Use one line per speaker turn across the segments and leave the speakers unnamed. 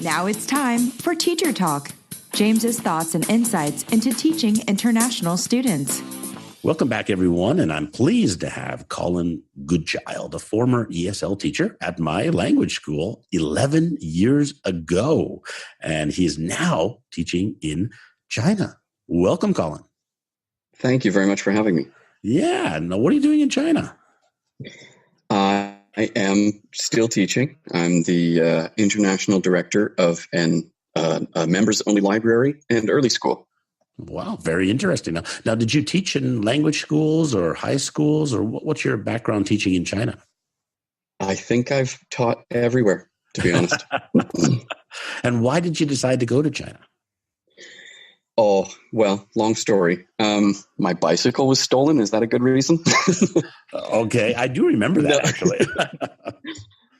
Now it's time for Teacher Talk, James's thoughts and insights into teaching international students.
Welcome back, everyone, and I'm pleased to have Colin Goodchild, a former ESL teacher at my language school 11 years ago, and he is now teaching in China. Welcome, Colin.
Thank you very much for having me.
Yeah. Now, what are you doing in China?
I am still teaching. I'm the international director of a members-only library and early school.
Wow, very interesting. Now, did you teach in language schools or high schools, or what's your background teaching in China?
I think I've taught everywhere, to be honest.
And why did you decide to go to China?
Oh, well, long story. My bicycle was stolen. Is that a good reason?
Okay, I do remember that, actually.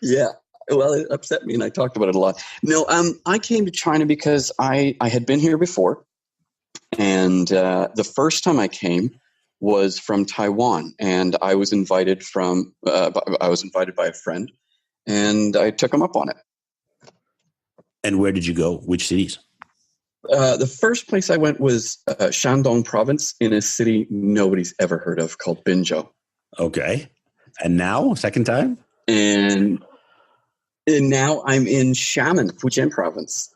Yeah. Well, it upset me, and I talked about it a lot. No, I came to China because I had been here before, and the first time I came was from Taiwan, and I was invited by a friend, and I took him up on it.
And where did you go? Which cities?
The first place I went was Shandong province in a city nobody's ever heard of called Binzhou.
Okay. And now, second time?
And now I'm in Xiamen, Fujian province.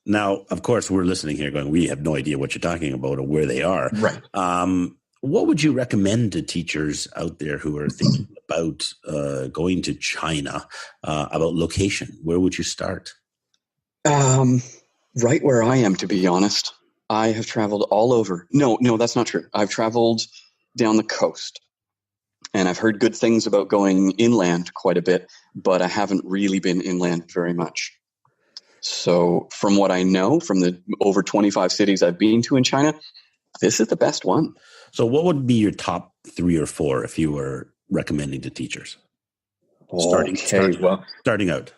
Now, of course, we're listening here going, we have no idea what you're talking about or where they are.
Right.
What would you recommend to teachers out there who are thinking about going to China, about location? Where would you start?
Right where I am, to be honest. I have traveled all over. No, that's not true. I've traveled down the coast, and I've heard good things about going inland quite a bit, but I haven't really been inland very much. So from what I know, from the over 25 cities I've been to in China, this is the best one.
So what would be your top 3 or 4 if you were recommending to teachers? Starting out.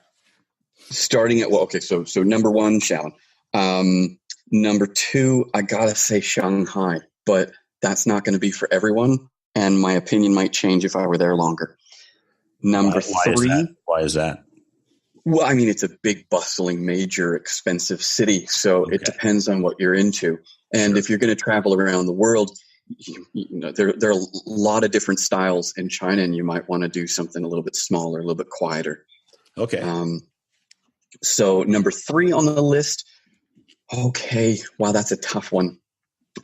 So number 1, Xiamen. Number 2, I gotta say Shanghai, but that's not going to be for everyone, and my opinion might change if I were there longer. Number 3. Why is that?
Well, I mean, it's a big, bustling, major, expensive city, so It depends on what you're into. And If you're going to travel around the world, you know, there are a lot of different styles in China, and you might want to do something a little bit smaller, a little bit quieter.
Okay.
So number 3 on the list. Okay, wow, that's a tough one.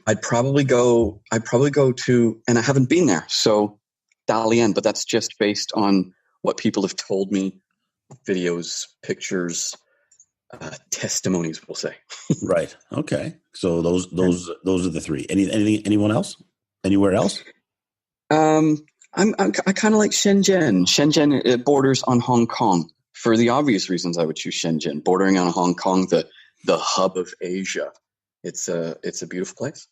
I'd probably go to, and I haven't been there, so Dalian, but that's just based on what people have told me, videos, pictures, testimonies, we'll say.
Right. Okay. So those are the 3. Anyone else? Anywhere else?
I kind of like Shenzhen. Shenzhen, it borders on Hong Kong. For the obvious reasons, I would choose Shenzhen, bordering on Hong Kong, the hub of Asia. It's a beautiful place.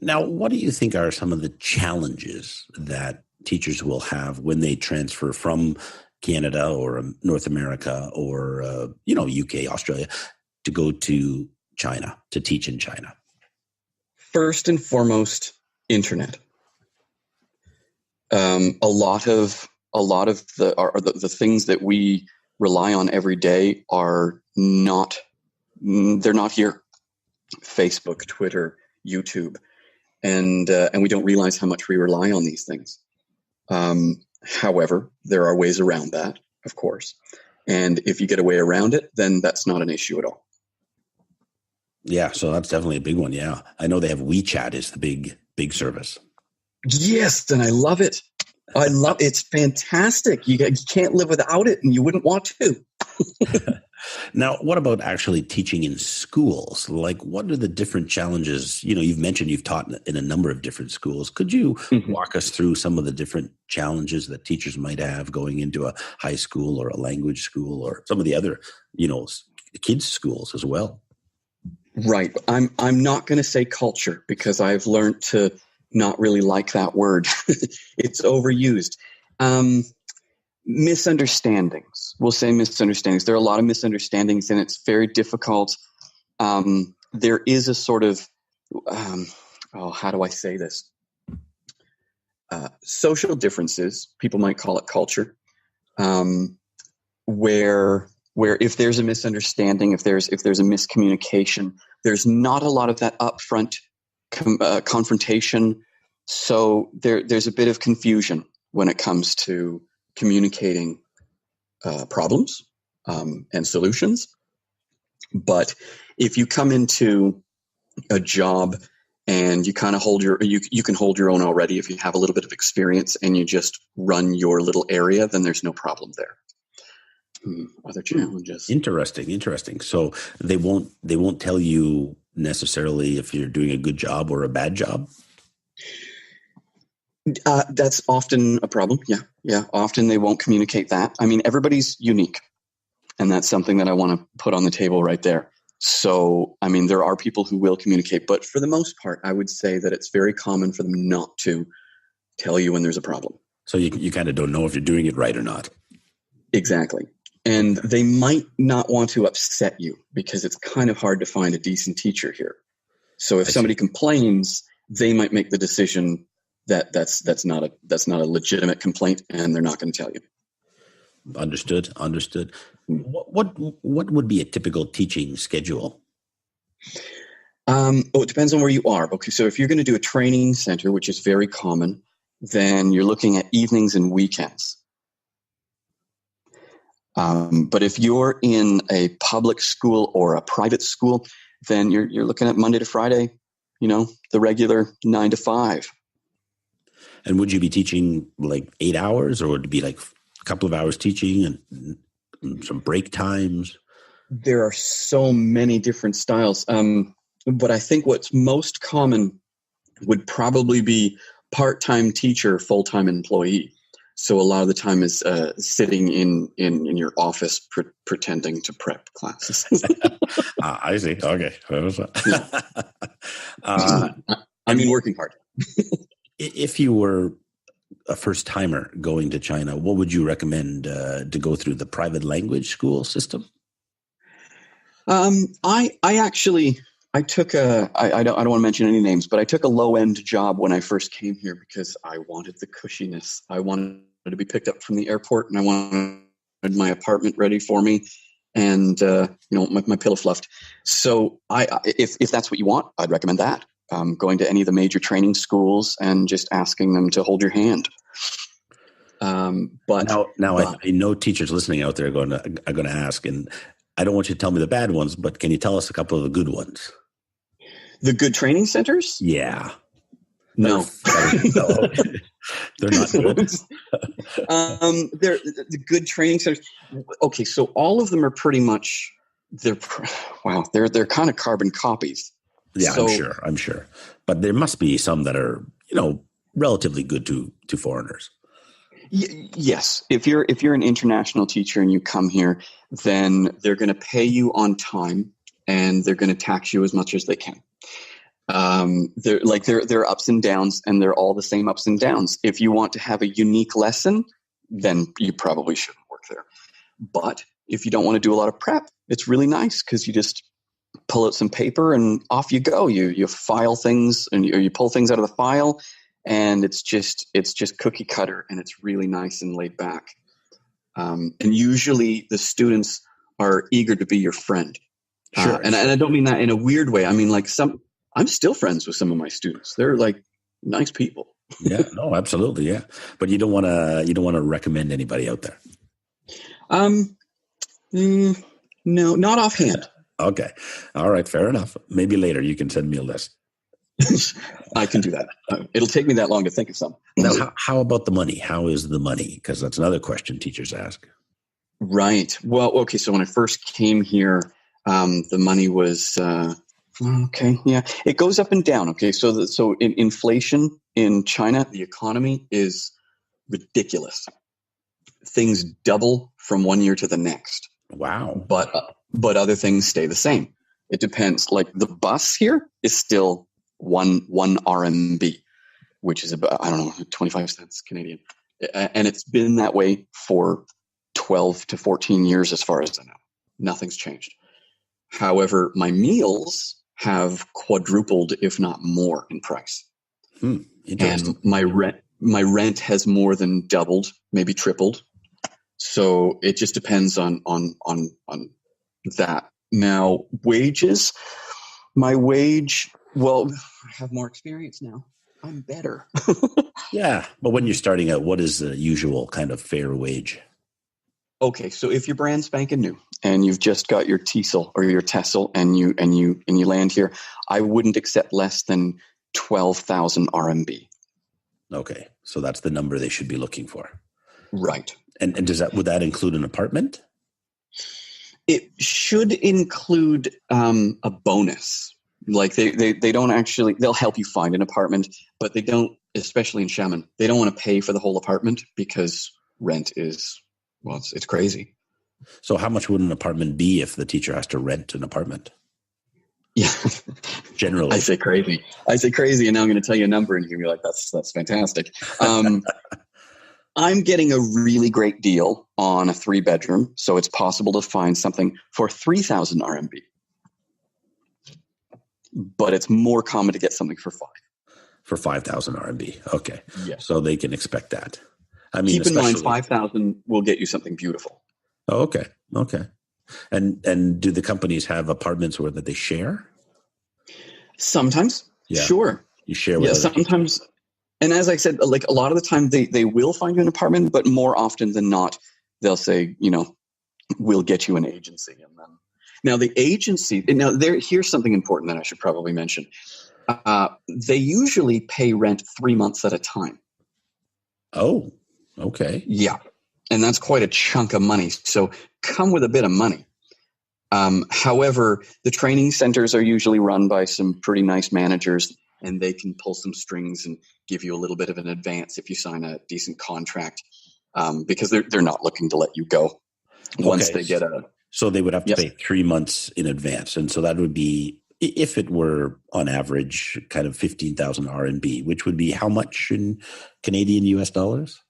Now, what do you think are some of the challenges that teachers will have when they transfer from Canada or North America or UK, Australia, to go to China, to teach in China?
First and foremost, internet. A lot of the things that we rely on every day are not. They're not here. Facebook, Twitter, YouTube, and we don't realize how much we rely on these things. However, there are ways around that, of course. And if you get a way around it, then that's not an issue at all.
Yeah, so that's definitely a big one. Yeah, I know they have WeChat is the big service.
Yes, and I love it. It's fantastic. You can't live without it, and you wouldn't want to.
Now, what about actually teaching in schools? Like, what are the different challenges? You know, you've mentioned you've taught in a number of different schools. Could you walk us through some of the different challenges that teachers might have going into a high school or a language school or some of the other, kids' schools as well?
Right. I'm not going to say culture because I've learned to not really like that word. It's overused. Misunderstandings. We'll say misunderstandings. There are a lot of misunderstandings, and it's very difficult. There is a sort of, how do I say this? Social differences, people might call it culture, where where if there's a misunderstanding, if there's a miscommunication, there's not a lot of that upfront confrontation. So there's a bit of confusion when it comes to communicating problems and solutions. But if you come into a job and you kind of you can hold your own already if you have a little bit of experience and you just run your little area, then there's no problem there. Other challenges.
Interesting. So they won't tell you necessarily if you're doing a good job or a bad job?
That's often a problem. Yeah. Often they won't communicate that. I mean, everybody's unique. And that's something that I want to put on the table right there. So, I mean, there are people who will communicate, but for the most part, I would say that it's very common for them not to tell you when there's a problem.
So you kind of don't know if you're doing it right or not.
Exactly. And they might not want to upset you because it's kind of hard to find a decent teacher here. So if somebody complains, they might make the decision that that's not a legitimate complaint, and they're not going to tell you.
Understood. What would be a typical teaching schedule?
It depends on where you are. Okay, so if you're going to do a training center, which is very common, then you're looking at evenings and weekends. But if you're in a public school or a private school, then you're looking at Monday to Friday, the regular 9 to 5.
And would you be teaching like 8 hours, or would it be like a couple of hours teaching and some break times?
There are so many different styles. But I think what's most common would probably be part-time teacher, full-time employee. So a lot of the time is sitting in your office pretending to prep classes.
I see. Okay.
I mean, working hard.
If you were a first-timer going to China, what would you recommend to go through the private language school system? I took I don't want to mention any names, but I took a low-end job when I first came here because I wanted the cushiness. I wanted to be picked up from the airport, and I wanted my apartment ready for me, and my pillow fluffed. So if that's what you want, I'd recommend that. Going to any of the major training schools and just asking them to hold your hand. But I know teachers listening out there are going to ask, and I don't want you to tell me the bad ones, but can you tell us a couple of the good ones?
The good training centers?
Yeah.
No.
They're not good.
They're the good training centers. Okay, so all of them are pretty much they're kind of carbon copies.
Yeah, so, I'm sure. But there must be some that are, relatively good to foreigners.
Yes. If you're an international teacher and you come here, then they're going to pay you on time and they're going to tax you as much as they can. There are ups and downs, and they're all the same ups and downs. If you want to have a unique lesson, then you probably shouldn't work there. But if you don't want to do a lot of prep, it's really nice because you just pull out some paper and off you go. You file things or you pull things out of the file, and it's just cookie cutter, and it's really nice and laid back. And usually the students are eager to be your friend. Sure. And I don't mean that in a weird way. I mean, I'm still friends with some of my students. They're like nice people.
Yeah, no, absolutely. Yeah. But you don't want to recommend anybody out there.
No, not offhand.
Okay. All right. Fair enough. Maybe later you can send me a list.
I can do that. It'll take me that long to think of some.
Now, how about the money? How is the money? Because that's another question teachers ask.
Right. Well, okay. So when I first came here, the money was, okay. Yeah. It goes up and down. Okay. So in inflation in China, the economy is ridiculous. Things double from one year to the next.
Wow.
But other things stay the same. It depends. Like the bus here is still one RMB, which is about, 25 cents Canadian. And it's been that way for 12 to 14 years as far as I know. Nothing's changed. However, my meals have quadrupled, if not more, in price. And my rent has more than doubled, maybe tripled. So it just depends on that. Now, wages, my wage, well, I have more experience now. I'm better.
Yeah. But when you're starting out, what is the usual kind of fair wage?
Okay, so if you're brand spanking new and you've just got your TESOL or your TESOL and you land here, I wouldn't accept less than 12,000 RMB.
Okay. So that's the number they should be looking for.
Right.
And would that include an apartment?
It should include a bonus. Like they don't actually, they'll help you find an apartment, but they don't, especially in Xiamen, they don't want to pay for the whole apartment because rent is, well, it's crazy.
So how much would an apartment be if the teacher has to rent an apartment?
Yeah.
Generally.
I say crazy. And now I'm going to tell you a number and you're going to be like, that's fantastic. I'm getting a really great deal on a 3-bedroom. So it's possible to find something for 3,000 RMB. But it's more common to get something for 5.
For 5,000 RMB. Okay.
Yes.
So they can expect that. I mean,
keep in mind, 5,000 will get you something beautiful.
Oh, okay. Okay. And do the companies have apartments where that they share?
Sometimes. Yeah. Sure.
You share with
sometimes. And as I said, like a lot of the time they will find you an apartment, but more often than not, they'll say, we'll get you an agency. And then now the agency, here's something important that I should probably mention. They usually pay rent 3 months at a time.
Oh, okay.
Yeah. And that's quite a chunk of money. So come with a bit of money. However, the training centers are usually run by some pretty nice managers, and they can pull some strings and give you a little bit of an advance if you sign a decent contract, because they're not looking to let you go once they get a.
So they would have to pay 3 months in advance, and so that would be, if it were on average, kind of 15,000 RMB, which would be how much in Canadian US dollars?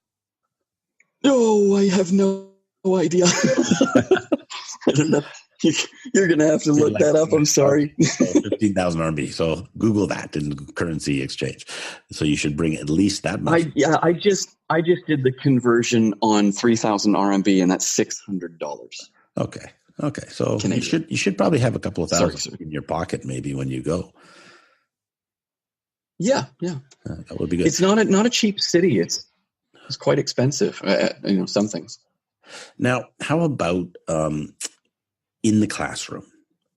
Oh, I have no idea. I don't know. You're going to have to look that up. I'm sorry.
15,000 RMB. So Google that in currency exchange. So you should bring at least that much.
I just did the conversion on 3,000 RMB, and that's $600.
Okay. So you should probably have a couple of thousand in your pocket maybe when you go.
Yeah.
That would be good.
It's not a cheap city. It's quite expensive. Some things.
Now, how about in the classroom?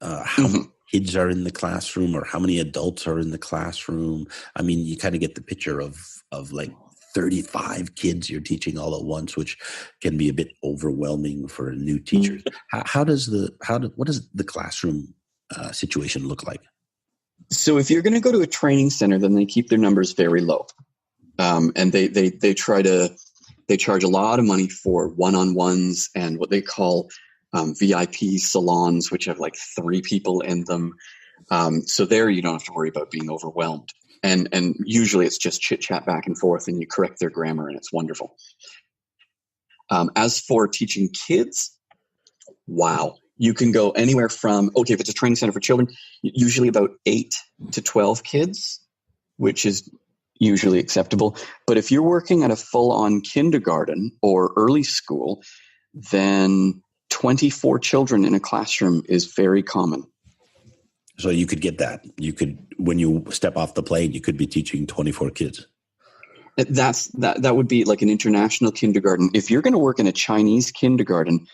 How many kids are in the classroom, or how many adults are in the classroom? I mean, you kind of get the picture of like 35 kids you're teaching all at once, which can be a bit overwhelming for new teachers. What does the classroom situation look like? So
if you're going to go to a training center, then they keep their numbers very low. And they charge a lot of money for one-on-ones and what they call VIP salons, which have like 3 people in them. So there you don't have to worry about being overwhelmed. And usually it's just chit chat back and forth, and you correct their grammar, and it's wonderful. As for teaching kids, wow. You can go anywhere from, if it's a training center for children, usually about 8 to 12 kids, which is usually acceptable. But if you're working at a full-on kindergarten or early school, then 24 children in a classroom is very common.
So you could get that. You could, when you step off the plane, you could be teaching 24 kids.
That would be like an international kindergarten. If you're going to work in a Chinese kindergarten,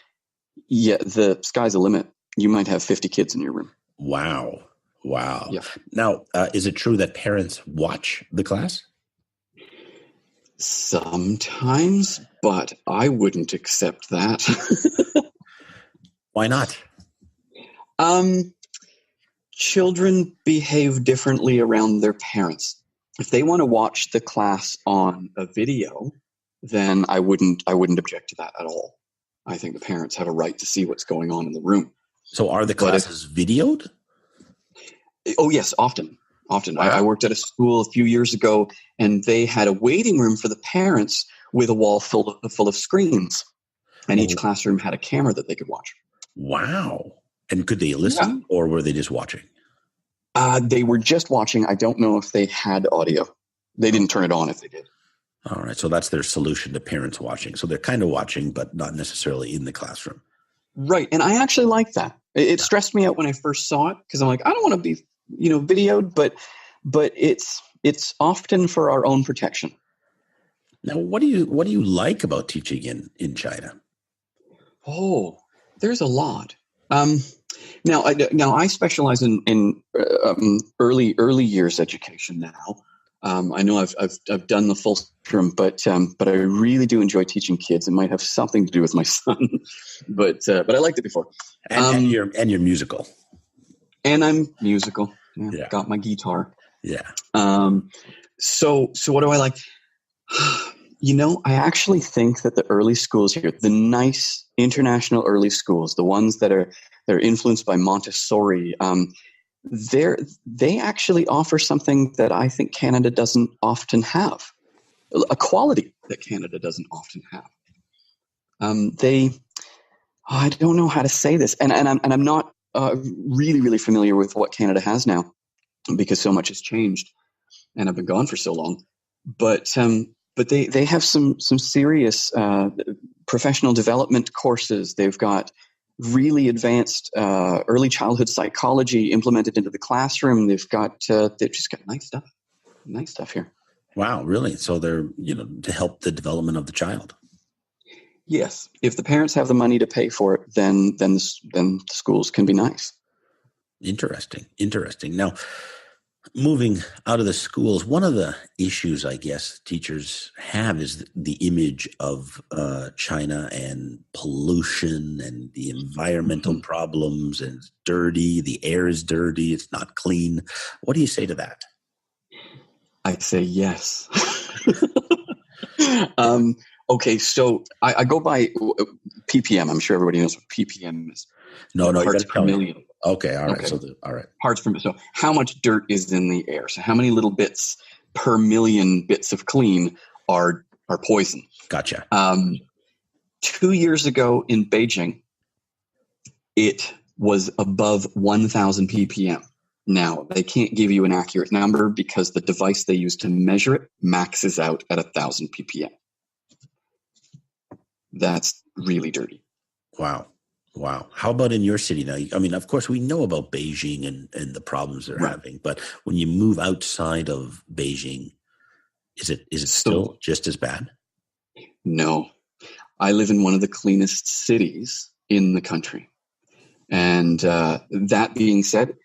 the sky's the limit. You might have 50 kids in your room.
Wow.
Yeah.
Now, is it true that parents watch the class?
Sometimes, but I wouldn't accept that.
Why not?
Children behave differently around their parents. If they want to watch the class on a video, then I wouldn't object to that at all. I think the parents have a right to see what's going on in the room.
So are the classes videoed?
Oh, yes, often. Wow. I worked at a school a few years ago, and they had a waiting room for the parents with a wall full of screens. And each classroom had a camera that they could watch.
Wow. And could they listen, or were they just watching?
They were just watching. I don't know if they had audio. They didn't turn it on if they did.
All right. So that's their solution to parents watching. So they're kind of watching, but not necessarily in the classroom.
Right. And I actually like that. It stressed me out when I first saw it because I'm like, I don't want to be, videoed, but it's often for our own protection.
Now, what do you like about teaching in China?
Oh, there's a lot. Now I specialize in early years education now. I know I've done the full spectrum, but I really do enjoy teaching kids. It might have something to do with my son, but I liked it before.
And you're musical.
And I'm musical.
Yeah.
Got my guitar.
Yeah.
So what do I like? I actually think that the early schools here, the nice international early schools, the ones that are influenced by Montessori, they actually offer something that I think Canada doesn't often have, a quality that Canada doesn't often have. I don't know how to say this, and I'm not really, really familiar with what Canada has now because so much has changed, and I've been gone for so long. But they have some serious professional development courses. They've got really advanced early childhood psychology implemented into the classroom. They've just got nice stuff here.
Wow, really? So they're to help the development of the child.
Yes, if the parents have the money to pay for it, then the schools can be nice.
Interesting. Now, moving out of the schools, one of the issues I guess teachers have is the image of China and pollution and the environmental problems, and it's dirty. The air is dirty. It's not clean. What do you say to that?
I say yes. Okay, so I go by ppm. I'm sure everybody knows what ppm is.
No,
parts per million.
Me. Okay, all right.
Okay.
All right.
Parts per million. So how much dirt is in the air? So how many little bits per million bits of clean are poison?
Gotcha.
2 years ago in Beijing, it was above 1,000 ppm. Now, they can't give you an accurate number because the device they use to measure it maxes out at 1,000 ppm. That's really dirty.
Wow. How about in your city now? I mean, of course, we know about Beijing and the problems they're having, but when you move outside of Beijing, is it still just as bad?
No. I live in one of the cleanest cities in the country. And that being said,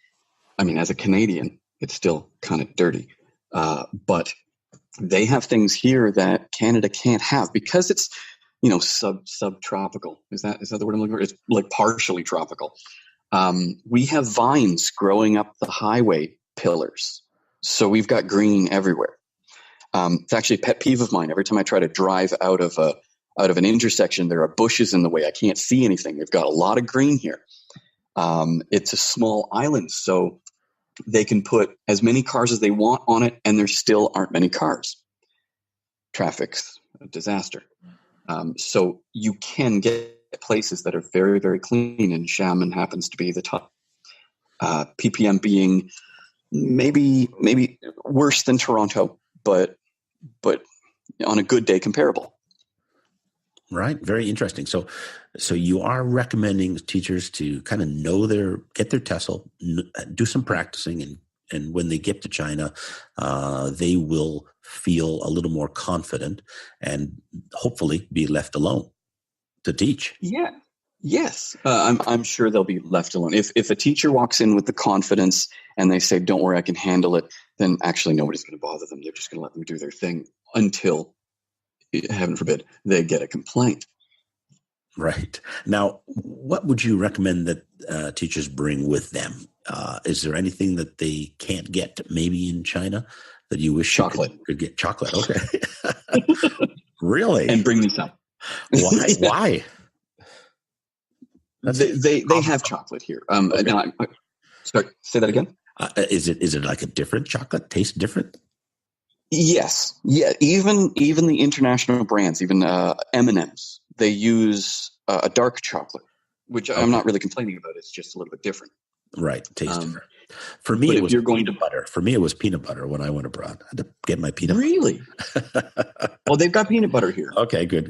I mean, as a Canadian, it's still kind of dirty. But they have things here that Canada can't have because it's, subtropical. Is that the word I'm looking for? It's like partially tropical. We have vines growing up the highway pillars. So we've got green everywhere. It's actually a pet peeve of mine. Every time I try to drive out of an intersection, there are bushes in the way. I can't see anything. They've got a lot of green here. It's a small island, so they can put as many cars as they want on it, and there still aren't many cars. Traffic's a disaster. So you can get places that are very, very clean, and Xiamen happens to be the top. ppm being maybe worse than Toronto, but on a good day comparable.
Right. Very interesting. So you are recommending teachers to kind of get their TESOL, do some practicing, and when they get to China, they will feel a little more confident and hopefully be left alone to teach.
Yeah. Yes. I'm sure they'll be left alone. If a teacher walks in with the confidence and they say, "Don't worry, I can handle it," then actually nobody's going to bother them. They're just going to let them do their thing until, heaven forbid, they get a complaint.
Right. Now, what would you recommend that teachers bring with them? Is there anything that they can't get maybe in China that you wish
chocolate
could get? Chocolate. Okay. Really?
And bring me some.
Why?
They have chocolate here.
Okay.
Now, sorry, say that again.
Is it like a different chocolate? Tastes different?
Yes. Yeah. Even the international brands, even M&M's, they use a dark chocolate, which I'm not really complaining about. It's just a little bit different.
Right. Taste
Um,
different. For me,
but
it
if
was
you're going
peanut butter. For me, it was peanut butter when I went abroad. I had to get my peanut
really,
butter.
well, they've got peanut butter here,
Okay, good.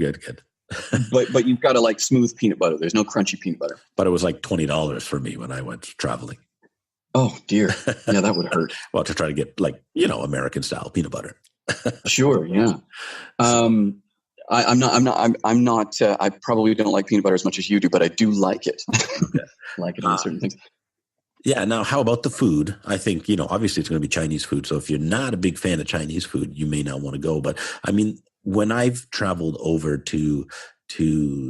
but you've got to like smooth peanut butter. There's no crunchy peanut butter.
But it was like $20 for me when I went traveling.
Oh dear, yeah, that would hurt.
Well, to try to get like, American style peanut butter.
Sure, yeah. I'm not. I probably don't like peanut butter as much as you do, but I do like it.
Okay.
Like it on certain things.
Yeah. Now, how about the food? I think, obviously it's going to be Chinese food. So if you're not a big fan of Chinese food, you may not want to go. But I mean, when I've traveled over to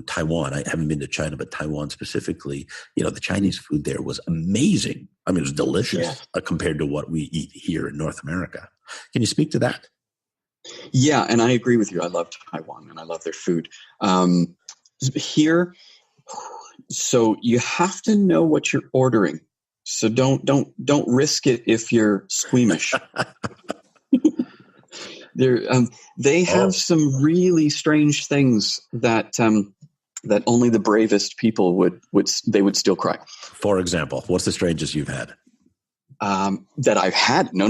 Taiwan, I haven't been to China, but Taiwan specifically, the Chinese food there was amazing. I mean, it was delicious compared to what we eat here in North America. Can you speak to that?
Yeah, and I agree with you. I love Taiwan and I love their food. Here, so you have to know what you're ordering. So don't risk it if you're squeamish. They have some really strange things that that only the bravest people would still cry.
For example, what's the strangest you've had?
That I've had? No.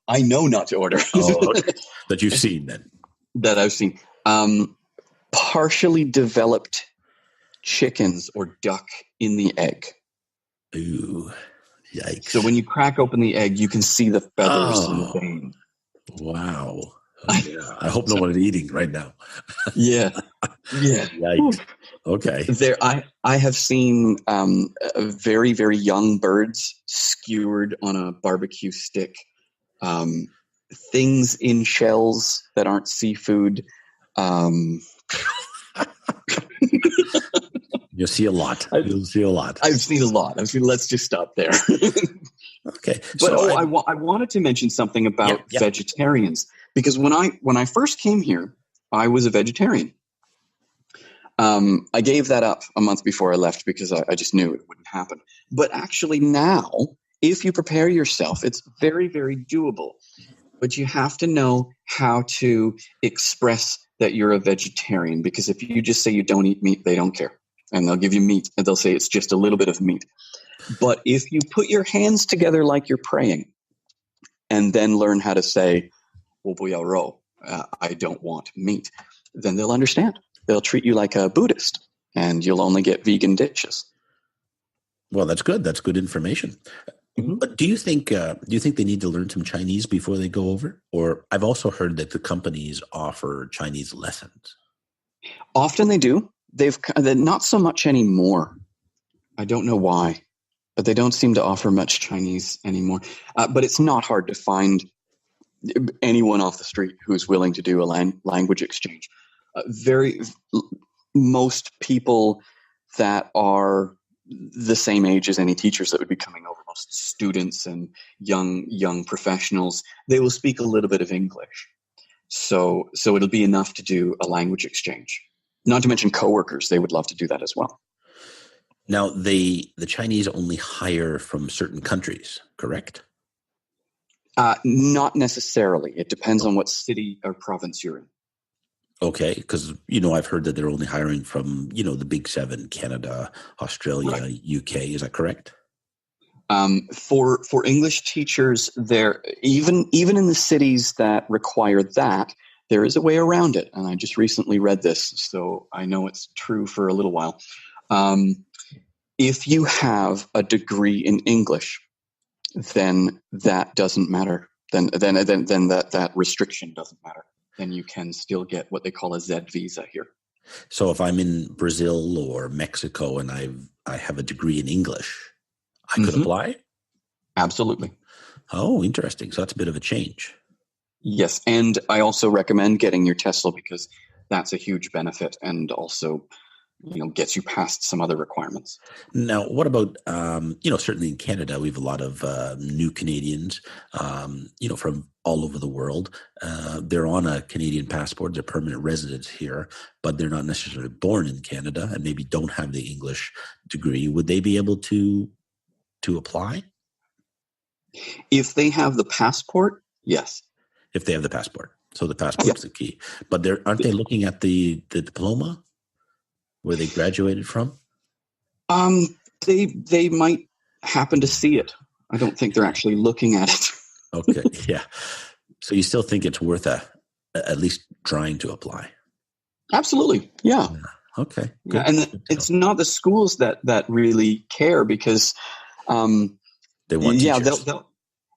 I know not to order.
Okay. That you've seen then?
That I've seen. Partially developed chickens or duck in the egg.
Ooh, yikes.
So when you crack open the egg, you can see the feathers in the vein.
Wow. Yeah. I hope no one is eating right now.
Yeah.
Yikes. Okay.
There, I have seen very, very young birds skewered on a barbecue stick. Things in shells that aren't seafood.
You'll see a lot. You'll see a lot.
I've seen a lot. Let's just stop there.
Okay.
But I wanted to mention something about vegetarians, because when I first came here, I was a vegetarian. I gave that up a month before I left because I just knew it wouldn't happen. But actually now, if you prepare yourself, it's very, very doable. But you have to know how to express that you're a vegetarian, because if you just say you don't eat meat, they don't care. And they'll give you meat, and they'll say it's just a little bit of meat. But if you put your hands together like you're praying, and then learn how to say, 我不要肉, I don't want meat, then they'll understand. They'll treat you like a Buddhist, and you'll only get vegan dishes.
Well, that's good. That's good information. Mm-hmm. But do you think they need to learn some Chinese before they go over? Or I've also heard that the companies offer Chinese lessons.
Often they do. They're not so much anymore. I don't know why, but they don't seem to offer much Chinese anymore. But it's not hard to find anyone off the street who's willing to do a language exchange. Most people that are the same age as any teachers that would be coming over, most students and young professionals, they will speak a little bit of English. So it'll be enough to do a language exchange. Not to mention coworkers, they would love to do that as well.
Now, the Chinese only hire from certain countries, correct?
Not necessarily. It depends on what city or province you're in.
Okay, because, I've heard that they're only hiring from, the big seven, Canada, Australia, right. UK. Is that correct?
For English teachers, there even in the cities that require that, there is a way around it. And I just recently read this, so I know it's true for a little while. If you have a degree in English, then that doesn't matter. Then that restriction doesn't matter. Then you can still get what they call a Z visa here.
So if I'm in Brazil or Mexico and I have a degree in English, I could apply?
Absolutely.
Oh, interesting. So that's a bit of a change.
Yes, and I also recommend getting your TESOL because that's a huge benefit and also, gets you past some other requirements.
Now, what about, certainly in Canada, we have a lot of new Canadians, from all over the world. They're on a Canadian passport. They're permanent residents here, but they're not necessarily born in Canada and maybe don't have the English degree. Would they be able to apply?
If they have the passport, yes.
If they have the passport. So the passport's the key. But aren't they looking at the diploma where they graduated from?
They might happen to see it. I don't think they're actually looking at it.
Okay. Yeah. So you still think it's worth at least trying to apply?
Absolutely. Yeah.
Okay.
Yeah. And it's not the schools that really care because,
they want teachers.
They'll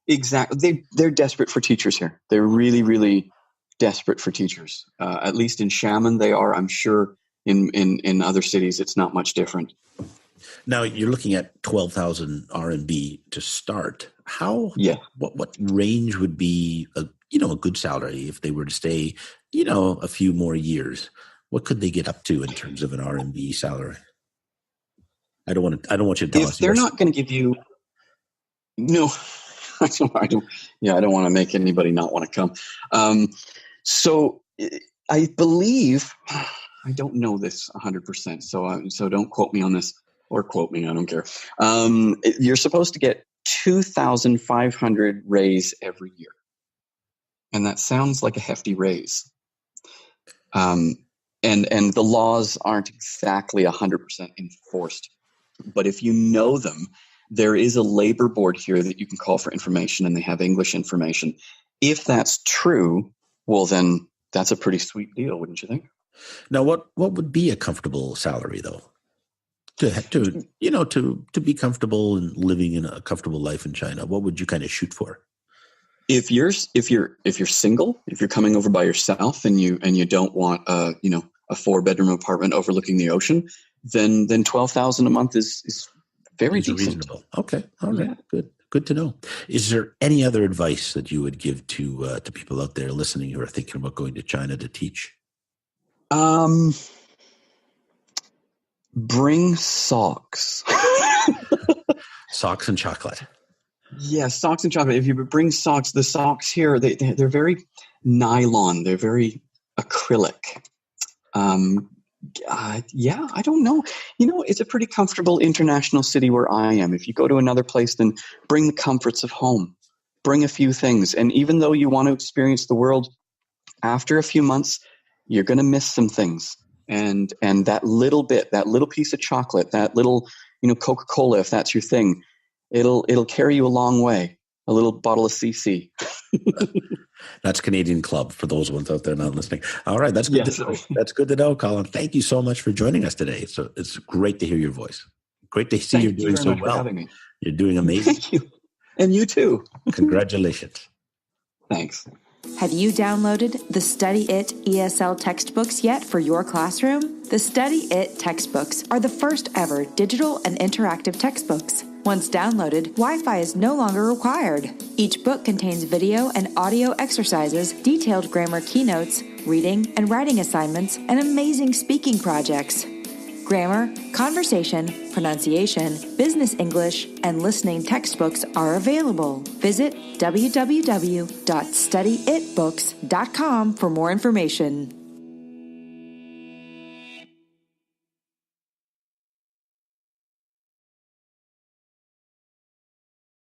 exactly. They're desperate for teachers here. They're really, really desperate for teachers. At least in Xiamen, they are. I'm sure in other cities, it's not much different.
Now you're looking at 12,000 RMB to start. How?
Yeah.
What range would be a good salary if they were to stay, a few more years? What could they get up to in terms of an RMB salary? I don't want you to tell us.
If they're not going to give you, no, I don't want to make anybody not want to come. So I believe, I don't know this 100%. So don't quote me on this, or quote me. I don't care. You're supposed to get 2,500 raise every year. And that sounds like a hefty raise. And the laws aren't exactly 100% enforced. But if you know them, there is a labor board here that you can call for information, and they have English information. If that's true, well, then that's a pretty sweet deal, wouldn't you think?
Now, what would be a comfortable salary, though? To be comfortable and living in a comfortable life in China, what would you kind of shoot for?
If you're single, if you're coming over by yourself and you don't want a 4-bedroom apartment overlooking the ocean, then 12,000 a month is very decent.
Reasonable. Okay, all right, yeah. Good to know. Is there any other advice that you would give to people out there listening who are thinking about going to China to teach?
Bring socks.
Socks and chocolate.
Yeah, socks and chocolate. If you bring socks, the socks here, they're very nylon. They're very acrylic. I don't know. It's a pretty comfortable international city where I am. If you go to another place, then bring the comforts of home. Bring a few things. And even though you want to experience the world, after a few months, you're going to miss some things. And that little piece of chocolate, that little, Coca-Cola, if that's your thing, it'll carry you a long way. A little bottle of CC.
That's Canadian Club for those ones out there not listening. All right, that's good. To know. That's good to know, Colin. Thank you so much for joining us today. So it's great to hear your voice. Great to see you're doing so well. Having me. You're doing amazing.
Thank you, and you too.
Congratulations.
Thanks.
Have you downloaded the Study It ESL textbooks yet for your classroom? The Study It textbooks are the first ever digital and interactive textbooks. Once downloaded, Wi-Fi is no longer required. Each book contains video and audio exercises, detailed grammar keynotes, reading and writing assignments, and amazing speaking projects. Grammar, conversation, pronunciation, business English, and listening textbooks are available. Visit www.studyitbooks.com for more information.